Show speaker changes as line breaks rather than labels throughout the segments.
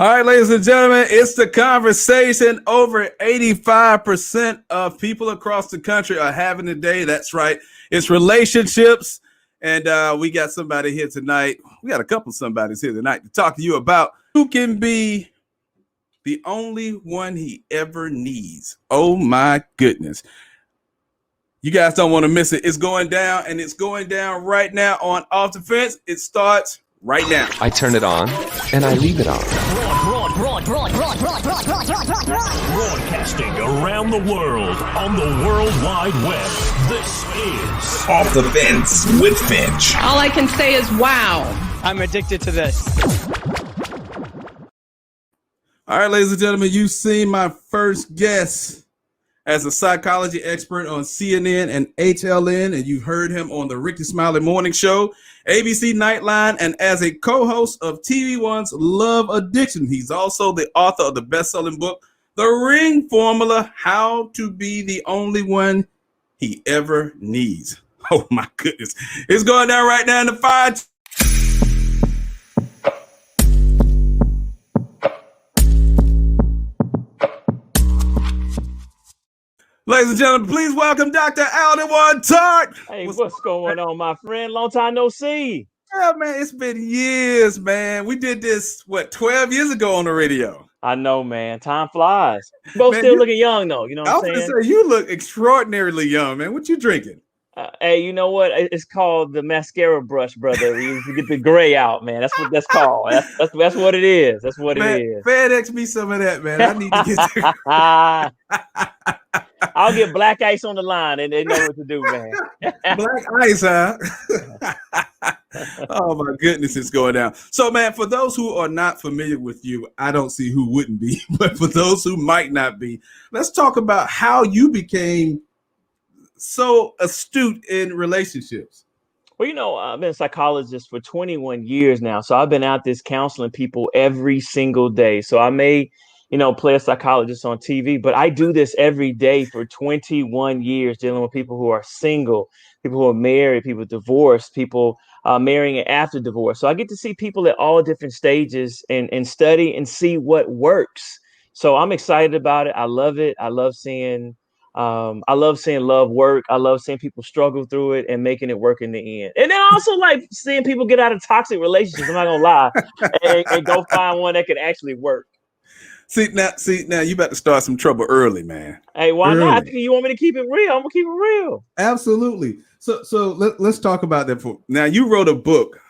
All right, ladies and gentlemen, it's the conversation. Over 85% of people across the country are having today. That's right. It's relationships. And we got somebody here tonight. We got a couple somebodies here tonight to talk to you about who can be the only one he ever needs. Oh, my goodness. You guys don't want to miss it. It's going down, and it's going down right now on Off the Fence. It starts right now.
I turn it on, and I leave it on.
Broadcasting around the world on the World Wide Web. This is Off the Fence with Finch.
All I can say is wow.
I'm addicted to this.
All right, ladies and gentlemen, you've seen my first guest as a psychology expert on CNN and HLN, and you've heard him on the Ricky Smiley Morning Show, ABC Nightline, and as a co-host of TV One's Love Addiction. He's also the author of the best-selling book, The Ring Formula, How to Be the Only One He Ever Needs. Oh, my goodness. It's going down right now in the fire. Ladies and gentlemen, please welcome Dr. Alduan Tartt.
Hey, what's going on, my friend? Long time no see.
Yeah, man, it's been years, man. We did this, 12 years ago on the radio.
I know, man. Time flies. Both still looking young, though. You know what I'm saying?
I was going to say, you look extraordinarily young, man. What you drinking?
Hey, you know what? It's called the mascara brush, brother. You get the gray out, man. That's what that's called. That's what it is. That's what
man,
it is.
FedEx me some of that, man. I need to get
I'll get black ice on the line, and they know what to do, man.
Black ice, huh? Oh, my goodness, it's going down. So, man, for those who are not familiar with you, I don't see who wouldn't be, but for those who might not be, let's talk about how you became so astute in relationships.
Well, you know, I've been a psychologist for 21 years now. So I've been out this counseling people every single day. So I may, play a psychologist on TV, but I do this every day for 21 years, dealing with people who are single, people who are married, people divorced, people marrying after divorce. So I get to see people at all different stages and study and see what works. So I'm excited about it. I love it. I love seeing love work. I love seeing people struggle through it and making it work in the end. And I also like seeing people get out of toxic relationships. I'm not gonna lie, and go find one that can actually work.
See now, you about to start some trouble early, man.
Hey, why not? You want me to keep it real? I'm gonna keep it real.
Absolutely. So let's talk about that. Now, you wrote a book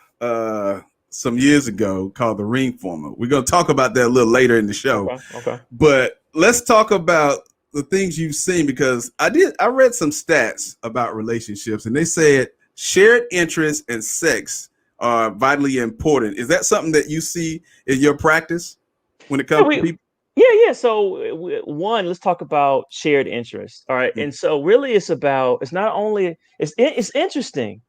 some years ago called The Ring Formula. We're gonna talk about that a little later in the show.
Okay.
But let's talk about the things you've seen, because I read some stats about relationships, and they said shared interests and sex are vitally important. Is that something that you see in your practice when it comes to people?
Yeah. So one, let's talk about shared interests. All right. Mm-hmm. And so really it's interesting.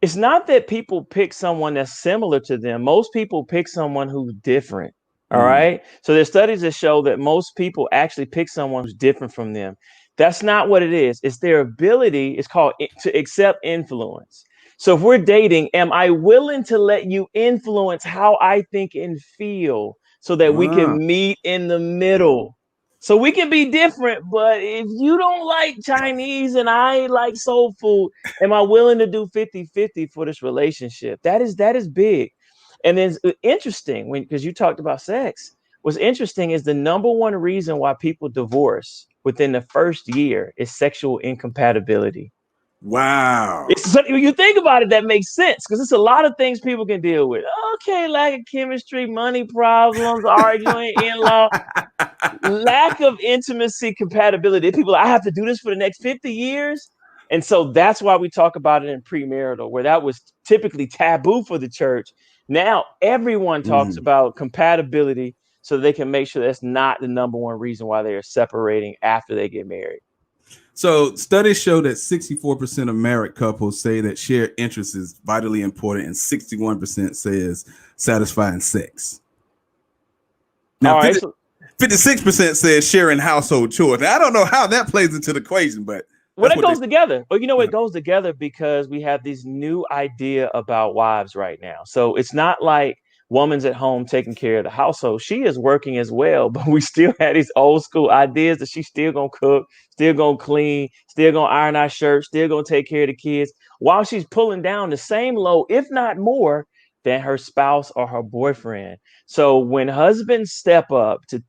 It's not that people pick someone that's similar to them. Most people pick someone who's different. All right. So there's studies that show that most people actually pick someone who's different from them. That's not what it is. It's their ability. It's called to accept influence. So if we're dating, am I willing to let you influence how I think and feel so that we can meet in the middle? So we can be different, but if you don't like Chinese and I like soul food, am I willing to do 50-50 for this relationship? That is big. And then interesting, because you talked about sex, what's interesting is the number one reason why people divorce within the first year is sexual incompatibility.
Wow.
When you think about it, that makes sense, because it's a lot of things people can deal with. Okay, lack of chemistry, money problems, arguing, in-law, lack of intimacy, compatibility. People, I have to do this for the next 50 years. And so that's why we talk about it in premarital, where that was typically taboo for the church. Now everyone talks about compatibility so they can make sure that's not the number one reason why they are separating after they get married.
So studies show that 64% of married couples say that shared interest is vitally important, and 61% says satisfying sex. Now, 56% says sharing household chores. Now, I don't know how that plays into the equation, but
it goes together. Well, it goes together because we have this new idea about wives right now. So it's not like woman's at home taking care of the household. She is working as well, but we still had these old school ideas that she's still gonna cook, still gonna clean, still gonna iron our shirts, still gonna take care of the kids, while she's pulling down the same load, if not more, than her spouse or her boyfriend. So when husbands step up to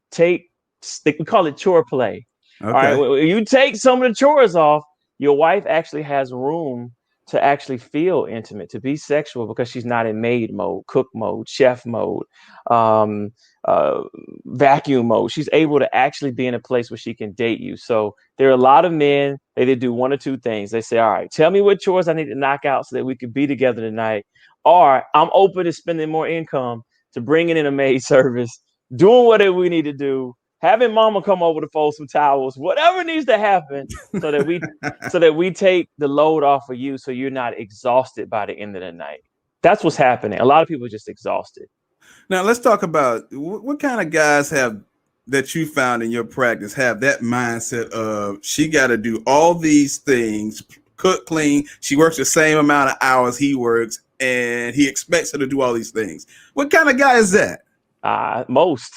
we call it chore play. All right,
Okay.
when you take some of the chores off, your wife actually has room to actually feel intimate, to be sexual, because she's not in maid mode, cook mode, chef mode, um, uh, vacuum mode. She's able to actually be in a place where she can date you. So there are a lot of men, they do one or two things. They say, all right, tell me what chores I need to knock out so that we could be together tonight. Or I'm open to spending more income to bringing in a maid service, doing whatever we need to do, having mama come over to fold some towels, whatever needs to happen so that we take the load off of you so you're not exhausted by the end of the night. That's what's happening. A lot of people are just exhausted.
Now let's talk about what kind of guys have that you found in your practice have that mindset of she got to do all these things, cook, clean. She works the same amount of hours he works, and he expects her to do all these things. What kind of guy is that?
Most.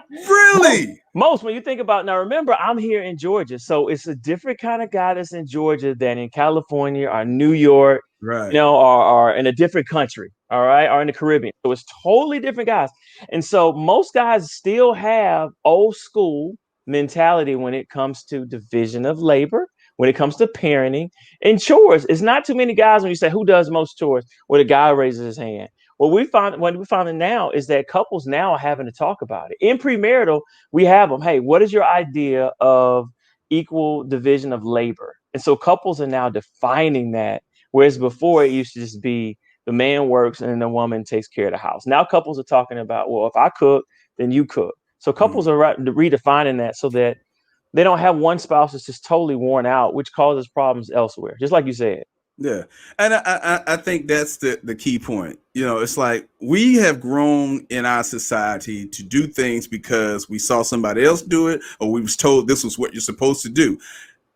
Really?
Most, when you think about, now remember, I'm here in Georgia, so it's a different kind of guy that's in Georgia than in California or New York,
Right.
or in a different country, all right, or in the Caribbean. So it's totally different guys. And so most guys still have old school mentality when it comes to division of labor, when it comes to parenting and chores. It's not too many guys when you say who does most chores, where the guy raises his hand. What we find now is that couples now are having to talk about it. In premarital, we have them. Hey, what is your idea of equal division of labor? And so couples are now defining that, whereas before it used to just be the man works and the woman takes care of the house. Now couples are talking about, well, if I cook, then you cook. So couples are redefining that so that they don't have one spouse that's just totally worn out, which causes problems elsewhere, just like you said.
Yeah. And I think that's the key point. You know, it's like we have grown in our society to do things because we saw somebody else do it, or we was told this was what you're supposed to do.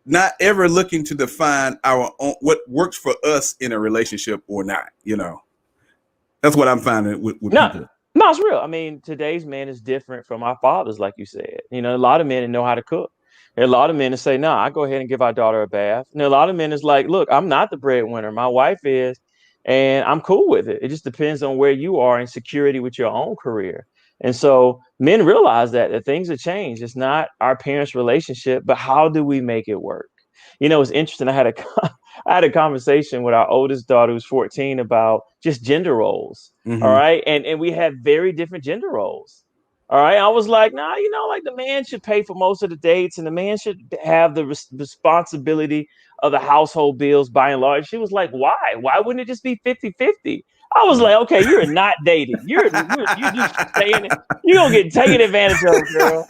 Not ever looking to define our own, what works for us in a relationship or not, you know. That's what I'm finding with people.
No, it's real. I mean, today's man is different from our fathers, like you said. You know, a lot of men know how to cook. There are a lot of men that say, no, I go ahead and give our daughter a bath. And a lot of men is like, look, I'm not the breadwinner. My wife is, and I'm cool with it. It just depends on where you are in security with your own career. And so men realize that things have changed. It's not our parents' relationship, but how do we make it work? You know, it's interesting. I had a conversation with our oldest daughter, who's 14, about just gender roles.
Mm-hmm.
All right. And we have very different gender roles. All right. I was like, nah, you know, like the man should pay for most of the dates and the man should have the responsibility of the household bills by and large. She was like, why? Why wouldn't it just be 50-50? I was like, okay, you're not dating. You're just saying it. You're going to get taken advantage of, girl.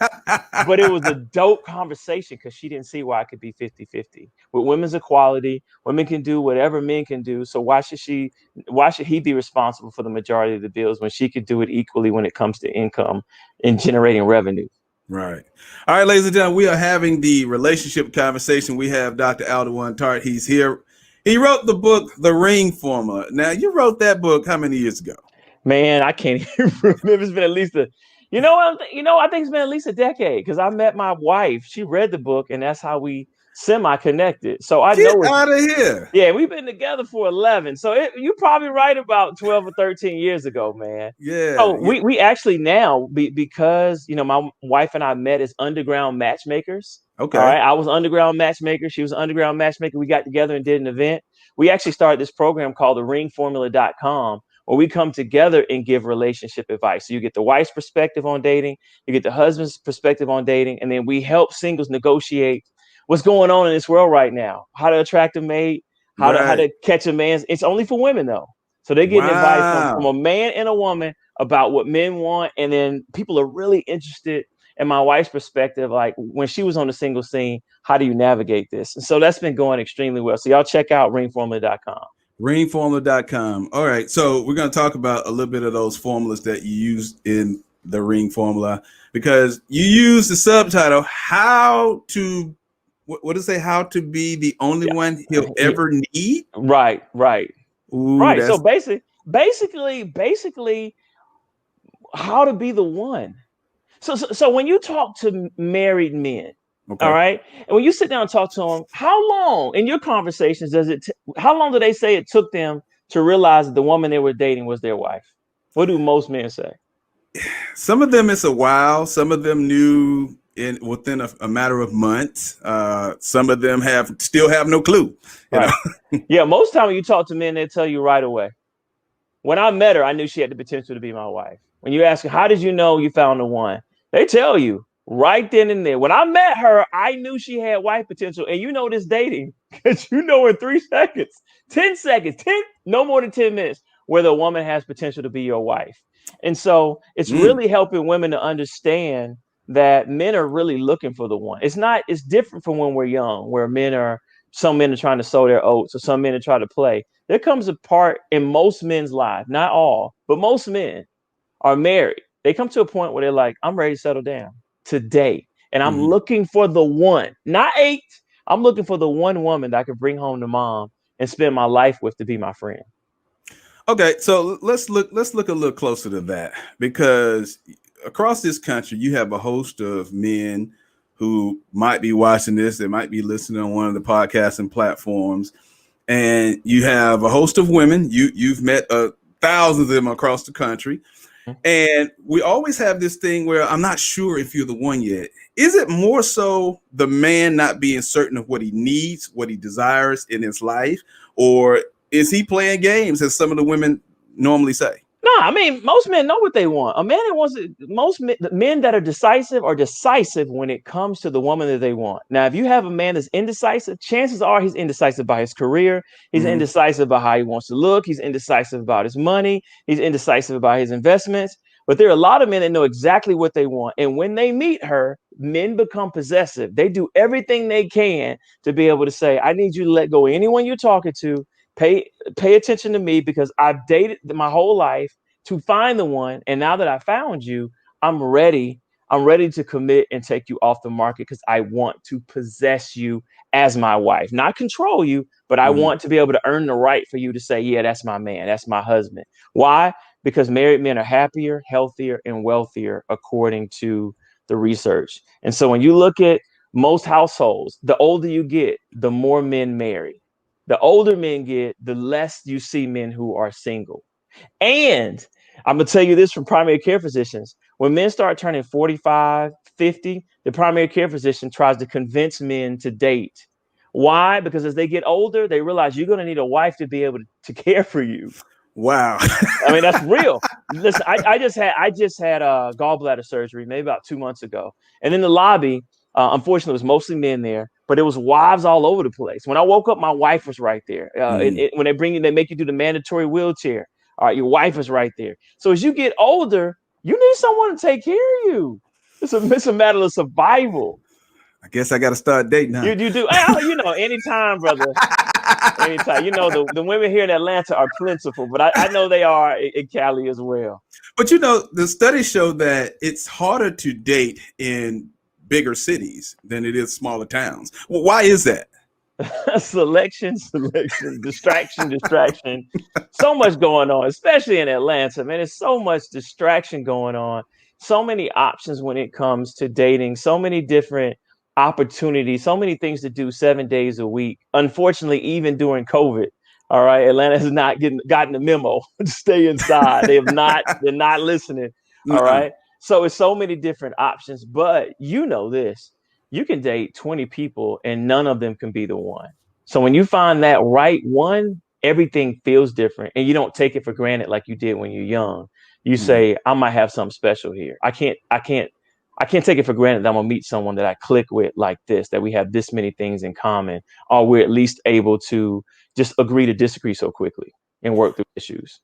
But it was a dope conversation because she didn't see why it could be 50-50. With women's equality, women can do whatever men can do. So why should he be responsible for the majority of the bills when she could do it equally when it comes to income and generating revenue?
Right. All right, ladies and gentlemen, we are having the relationship conversation. We have Dr. Alduan Tartt. He's here. He wrote the book, The Ring Formula. Now, you wrote that book how many years ago?
Man, I can't even remember. It's been at least I think it's been at least a decade because I met my wife. She read the book, and that's how we semi-connected. So I know
Get out of here.
Yeah, we've been together for 11. So you're probably right about 12 or 13 years ago, man.
Yeah.
Oh, we actually now, because, you know, my wife and I met as underground matchmakers.
Okay.
All right. I was underground matchmaker. She was underground matchmaker. We got together and did an event. We actually started this program called the ringformula.com, where we come together and give relationship advice. So you get the wife's perspective on dating, you get the husband's perspective on dating, and then we help singles negotiate what's going on in this world right now, how to attract a mate, how to catch a man. It's only for women, though. So they're getting advice from a man and a woman about what men want. And then people are really interested in my wife's perspective. Like when she was on the single scene, how do you navigate this? And so that's been going extremely well. So y'all check out ringformula.com.
Ringformula.com. All right. So we're going to talk about a little bit of those formulas that you used in the Ring Formula, because you use the subtitle, how to be the only one he'll ever need.
Right.
Ooh,
Right. So basically basically how to be the one. So when you talk to married men,
Okay.
all right, and when you sit down and talk to them, how long in your conversations how long do they say it took them to realize that the woman they were dating was their wife? What do most men say?
Some of them it's a while. Some of them knew within a matter of months. Some of them still have no clue. You
Right.
know?
Yeah, most time when you talk to men, they tell you right away. When I met her, I knew she had the potential to be my wife. When you ask her, how did you know you found the one? They tell you right then and there. When I met her, I knew she had wife potential. And you know this dating, because you know in 3 seconds, 10 seconds, no more than 10 minutes, whether a woman has potential to be your wife. And so it's really helping women to understand that men are really looking for the one. It's different from when we're young, where some men are trying to sow their oats, or some men are trying to play. There comes a part in most men's lives, not all, but most men are married. They come to a point where they're like, I'm ready to settle down today. And I'm looking for the one, not 8. I'm looking for the one woman that I can bring home to mom and spend my life with to be my friend.
Okay, so let's look a little closer to that, because across this country, you have a host of men who might be watching this. They might be listening on one of the podcasting platforms, and you have a host of women. You've met thousands of them across the country, and we always have this thing where I'm not sure if you're the one yet. Is it more so the man not being certain of what he needs, what he desires in his life, or is he playing games, as some of the women normally say?
No, I mean, most men know what they want. A man that wants it, men that are decisive when it comes to the woman that they want. Now, if you have a man that's indecisive, chances are he's indecisive about his career. He's indecisive about how he wants to look. He's indecisive about his money. He's indecisive about his investments. But there are a lot of men that know exactly what they want. And when they meet her, men become possessive. They do everything they can to be able to say, I need you to let go of anyone you're talking to. Pay attention to me, because I've dated my whole life to find the one. And now that I found you, I'm ready. I'm ready to commit and take you off the market, because I want to possess you as my wife, not control you, but I want to be able to earn the right for you to say, yeah, that's my man. That's my husband. Why? Because married men are happier, healthier, and wealthier, according to the research. And so when you look at most households, the older you get, the more men marry. The older men get, the less you see men who are single. And I'm going to tell you this from primary care physicians. When men start turning 45, 50, the primary care physician tries to convince men to date. Why? Because as they get older, they realize you're going to need a wife to be able to care for you.
Wow.
I mean, that's real. Listen, I just had gallbladder surgery maybe about 2 months ago. And in the lobby, unfortunately, it was mostly men there, but it was wives all over the place. When I woke up, my wife was right there. When they make you do the mandatory wheelchair. All right, your wife is right there. So as you get older, you need someone to take care of you. It's a matter of survival.
I guess I got to start dating now.
You do. Anytime, brother. Anytime. The women here in Atlanta are plentiful, but I know they are in Cali as well.
But the studies show that it's harder to date in bigger cities than it is smaller towns. Well, why is that?
Selection, distraction. So much going on, especially in Atlanta, man. There's so much distraction going on. So many options when it comes to dating. So many different opportunities. So many things to do 7 days a week. Unfortunately, even during COVID, all right, Atlanta has not gotten the memo to stay inside. They're not listening. All right. So it's so many different options. But you know this. You can date 20 people and none of them can be the one. So when you find that right one, everything feels different, and you don't take it for granted like you did when you're young. You say, I might have something special here. I can't take it for granted that I'm gonna meet someone that I click with like this, that we have this many things in common, or we're at least able to just agree to disagree so quickly and work through issues.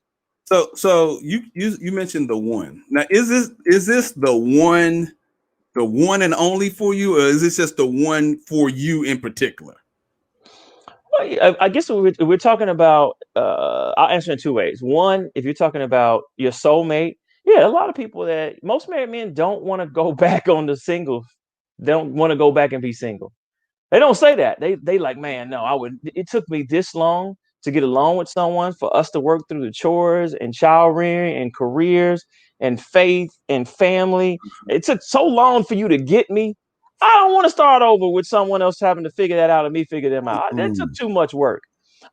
So you mentioned the one. Now, is this the one and only for you, or is this just the one for you in particular?
Well, I guess we're talking about, I'll answer in 2 ways. One, if you're talking about your soulmate, yeah, a lot of people that most married men don't want to go back on the single. They don't want to go back and be single. They don't say that. They like, man, no, it took me this long to get along with someone, for us to work through the chores and child rearing and careers and faith and family. It took so long for you to get me. I don't want to start over with someone else having to figure that out and me figure them out. That took too much work.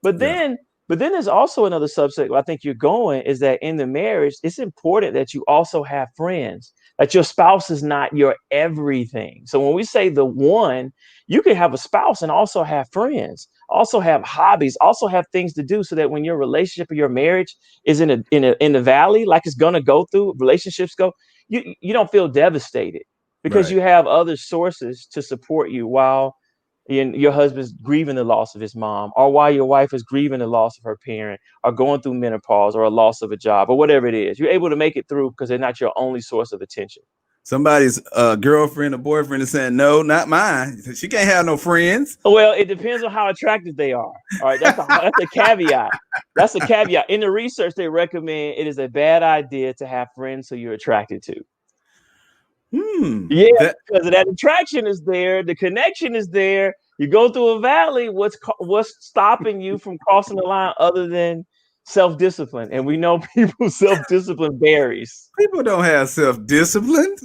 But
Yeah.
then there's also another subject where I think you're going, is that in the marriage, it's important that you also have friends, that your spouse is not your everything. So when we say the one, you can have a spouse and also have friends, also have hobbies, also have things to do, so that when your relationship or your marriage is in the valley, like it's gonna go through, relationships go, you don't feel devastated because
Right.
you have other sources to support you while your husband's grieving the loss of his mom, or while your wife is grieving the loss of her parent, or going through menopause, or a loss of a job, or whatever it is. You're able to make it through because they're not your only source of attention.
Somebody's girlfriend or boyfriend is saying, no, not mine. She can't have no friends.
Well, it depends on how attractive they are. All right, that's a caveat. That's a caveat. In the research, they recommend it is a bad idea to have friends who you're attracted to. Yeah, because that attraction is there, the connection is there. You go through a valley. What's stopping you from crossing the line other than self-discipline? And we know people's self-discipline varies.
People don't have self-discipline.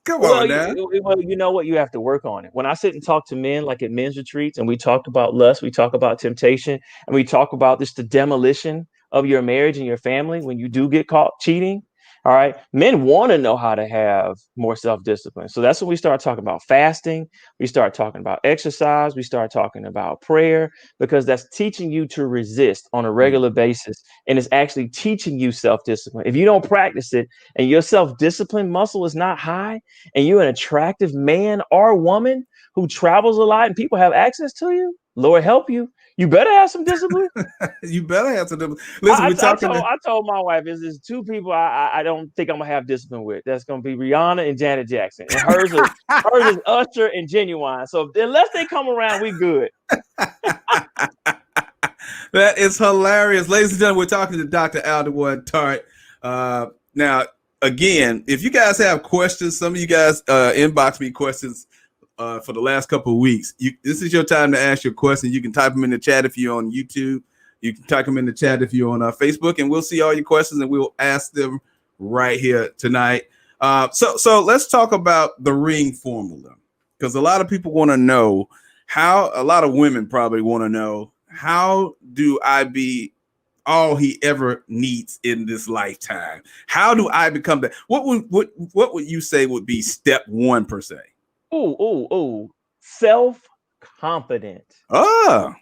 Come on now.
You know what? You have to work on it. When I sit and talk to men, like at men's retreats, and we talk about lust, we talk about temptation, and we talk about the demolition of your marriage and your family when you do get caught cheating. All right. Men want to know how to have more self-discipline. So that's when we start talking about fasting. We start talking about exercise. We start talking about prayer, because that's teaching you to resist on a regular basis. And it's actually teaching you self-discipline. If you don't practice it and your self-discipline muscle is not high, and you're an attractive man or woman who travels a lot and people have access to you, Lord help you. You better have some discipline.
You better have some discipline. Listen,
I told my wife, there's two people I don't think I'm gonna have discipline with. That's gonna be Rihanna and Janet Jackson. And hers is Usher and Genuine. So unless they come around, we good.
That is hilarious. Ladies and gentlemen, we're talking to Dr. Alduan Tartt. Now, again, if you guys have questions, some of you guys inbox me questions for the last couple of weeks. This is your time to ask your question. You can type them in the chat if you're on YouTube. You can type them in the chat if you're on Facebook, and we'll see all your questions and we'll ask them right here tonight. So let's talk about the ring formula, because a lot of people want to know how. A lot of women probably want to know, how do I be all he ever needs in this lifetime? How do I become that? What would you say would be step one per se?
Self-confident.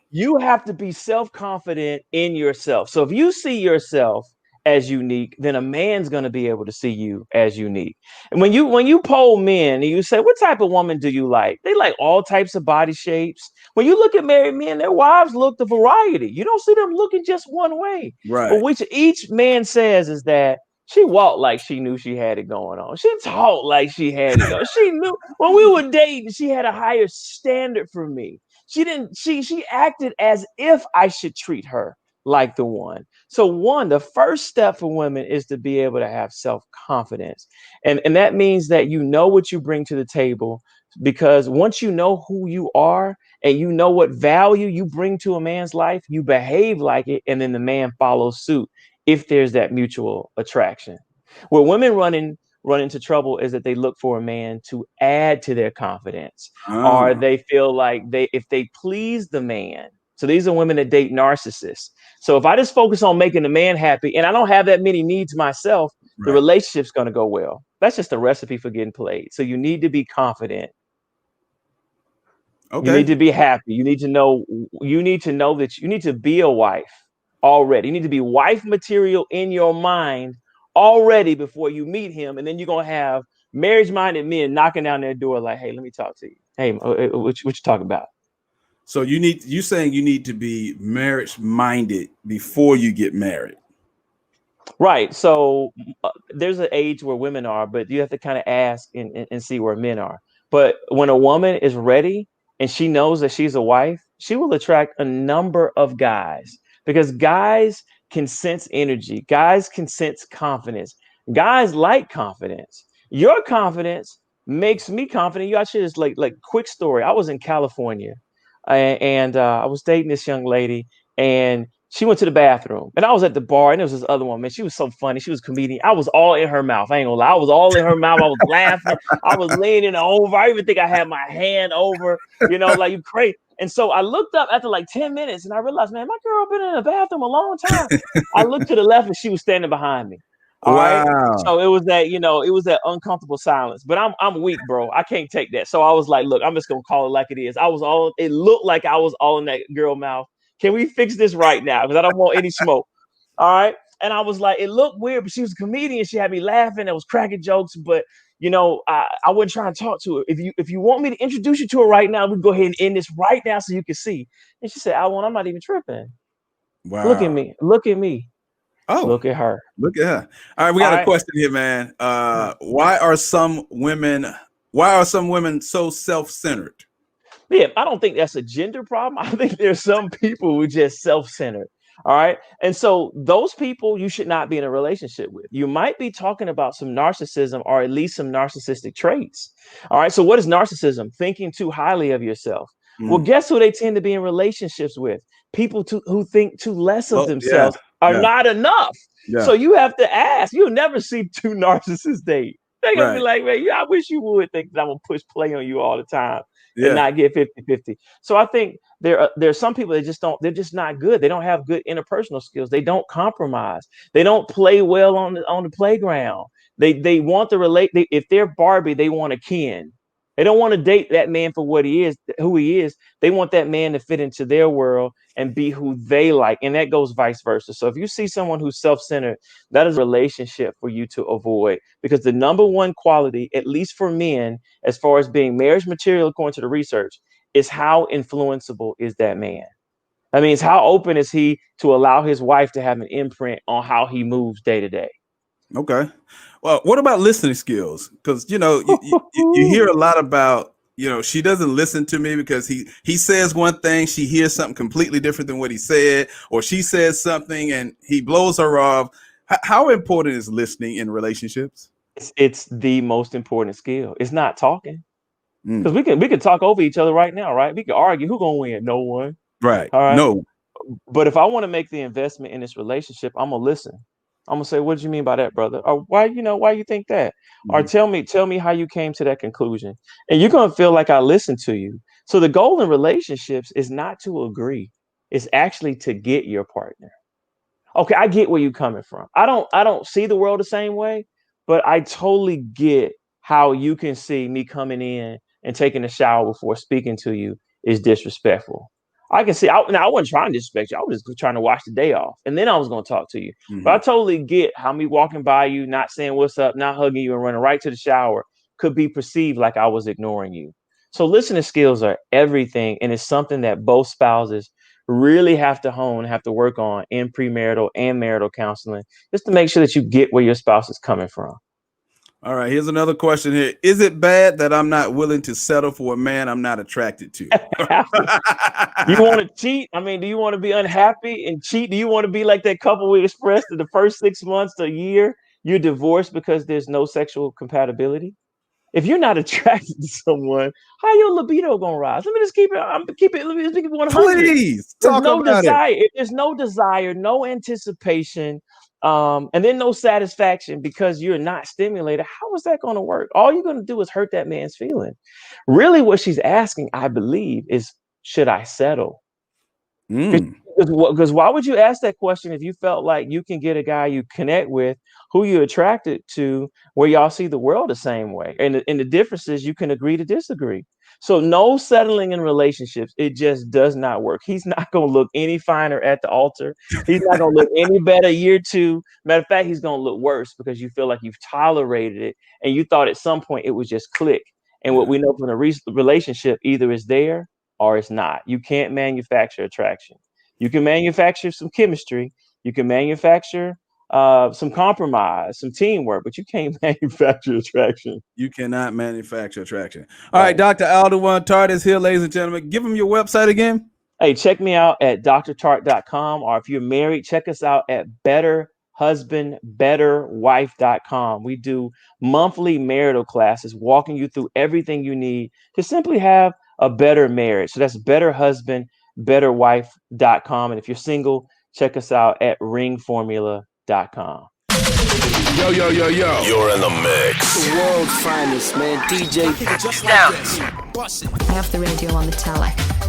You have to be self-confident in yourself. So if you see yourself as unique, then a man's going to be able to see you as unique. And when you poll men and you say, what type of woman do you like? They like all types of body shapes. When you look at married men, their wives look the variety. You don't see them looking just one way.
Right.
But which each man says is that she walked like she knew she had it going on. She talked like she had it going. She knew when we were dating, she had a higher standard for me. She acted as if I should treat her like the one. So the first step for women is to be able to have self-confidence. And that means that you know what you bring to the table, because once you know who you are and you know what value you bring to a man's life, you behave like it, and then the man follows suit if there's that mutual attraction. Where women run into trouble is that they look for a man to add to their confidence, or they feel like if they please the man. So these are women that date narcissists. So if I just focus on making the man happy and I don't have that many needs myself, the relationship's going to go well. That's just a recipe for getting played. So you need to be confident. Okay. You need to be happy. You need to know that you need to be a wife already. You need to be wife material in your mind already before you meet him. And then you're going to have marriage-minded men knocking down their door like, hey, let me talk to you. Hey, what you talking about?
So you saying you need to be marriage-minded before you get married.
Right. So there's an age where women are, but you have to kind of ask and see where men are. But when a woman is ready and she knows that she's a wife, she will attract a number of guys, because guys can sense energy. Guys can sense confidence. Guys like confidence. Your confidence makes me confident. You actually just like quick story. I was in California and I was dating this young lady, and She went to the bathroom, and I was at the bar, and there was this other one, man. She was so funny. She was a comedian. I was all in her mouth. I ain't gonna lie. I was all in her mouth. I was laughing. I was leaning over. I even think I had my hand over, like you crazy. And so I looked up after like 10 minutes, and I realized, man, my girl been in the bathroom a long time. I looked to the left, and she was standing behind me. All right. So it was that, it was that uncomfortable silence. But I'm weak, bro. I can't take that. So I was like, look, I'm just gonna call it like it is. It looked like I was all in that girl mouth. Can we fix this right now? Because I don't want any smoke. All right. And I was like, it looked weird, but she was a comedian. She had me laughing. I was cracking jokes, but I wasn't trying to talk to her. If you want me to introduce you to her right now, we go ahead and end this right now so you can see. And she said, I'm not even tripping.
Wow.
Look at me. Look at me.
Oh,
look at her.
Look at her. All right, we got a question here, man. Why are some women so self-centered?
Yeah, I don't think that's a gender problem. I think there's some people who are just self-centered. All right. And so those people you should not be in a relationship with. You might be talking about some narcissism or at least some narcissistic traits. All right. So what is narcissism? Thinking too highly of yourself. Well, guess who they tend to be in relationships with? People who think too less of themselves are not enough. Yeah. So you have to ask. You'll never see two narcissists date. They're going to be like, man, I wish you would think that I'm going to push play on you all the time. And not get 50-50. So I think there's some people that they're just not good. They don't have good interpersonal skills. They don't compromise. They don't play well on the playground. They want to relate. If they're Barbie, they want a Ken. They don't want to date that man for who he is. They want that man to fit into their world and be who they like. And that goes vice versa. So if you see someone who's self-centered, that is a relationship for you to avoid, because the number one quality, at least for men, as far as being marriage material, according to the research, is how influenceable is that man. That means how open is he to allow his wife to have an imprint on how he moves day to day.
Okay. Well, what about listening skills? Because, you hear a lot about, she doesn't listen to me because he says one thing, she hears something completely different than what he said, or she says something and he blows her off. How important is listening in relationships?
It's the most important skill. It's not talking. Because we can talk over each other right now, right? We can argue. Who's gonna win? No one.
Right.
All right.
No.
But if I want to make the investment in this relationship, I'm gonna listen. I'm gonna say, what did you mean by that, brother? Or why you think that? Or tell me how you came to that conclusion. And you're gonna feel like I listened to you. So the goal in relationships is not to agree. It's actually to get your partner. Okay, I get where you're coming from. I don't see the world the same way, but I totally get how you can see me coming in and taking a shower before speaking to you is disrespectful. I can see. I wasn't trying to disrespect you. I was just trying to wash the day off, and then I was going to talk to you. But I totally get how me walking by you, not saying what's up, not hugging you, and running right to the shower could be perceived like I was ignoring you. So listening skills are everything, and it's something that both spouses really have to hone, have to work on in premarital and marital counseling, just to make sure that you get where your spouse is coming from.
All right, here's another question here. Is it bad that I'm not willing to settle for a man I'm not attracted to?
You want to cheat? I mean, do you want to be unhappy and cheat? Do you want to be like that couple we expressed in the first 6 months to a year? You're divorced because there's no sexual compatibility. If you're not attracted to someone, how your libido gonna rise? Let me just keep it. Let me just keep it 100.
Please
there's
talk
no
about
desire.
it.
If there's no desire, no anticipation, and then no satisfaction because you're not stimulated, how is that going to work? All you're going to do is hurt that man's feeling. Really, what she's asking, I believe, is should I settle? Because why would you ask that question if you felt like you can get a guy you connect with, who you're attracted to, where y'all see the world the same way? And the difference is you can agree to disagree. So no settling in relationships. It just does not work. He's not going to look any finer at the altar. He's not going to look any better year two. Matter of fact, he's going to look worse because you feel like you've tolerated it and you thought at some point it would just click. And what we know from the relationship, either it's there or it's not. You can't manufacture attraction. You can manufacture some chemistry. You can manufacture some compromise, some teamwork, but you can't manufacture attraction.
You cannot manufacture attraction. All right, Dr. Alduan Tartt is here, ladies and gentlemen. Give him your website again.
Hey, check me out at drtartt.com, or if you're married, check us out at betterhusbandbetterwife.com. We do monthly marital classes, walking you through everything you need to simply have a better marriage. So that's betterhusbandbetterwife.com. And if you're single, check us out at ringformula.com.
Yo. You're in the mix.
The world's finest, man. DJ.
Off the radio on the tele.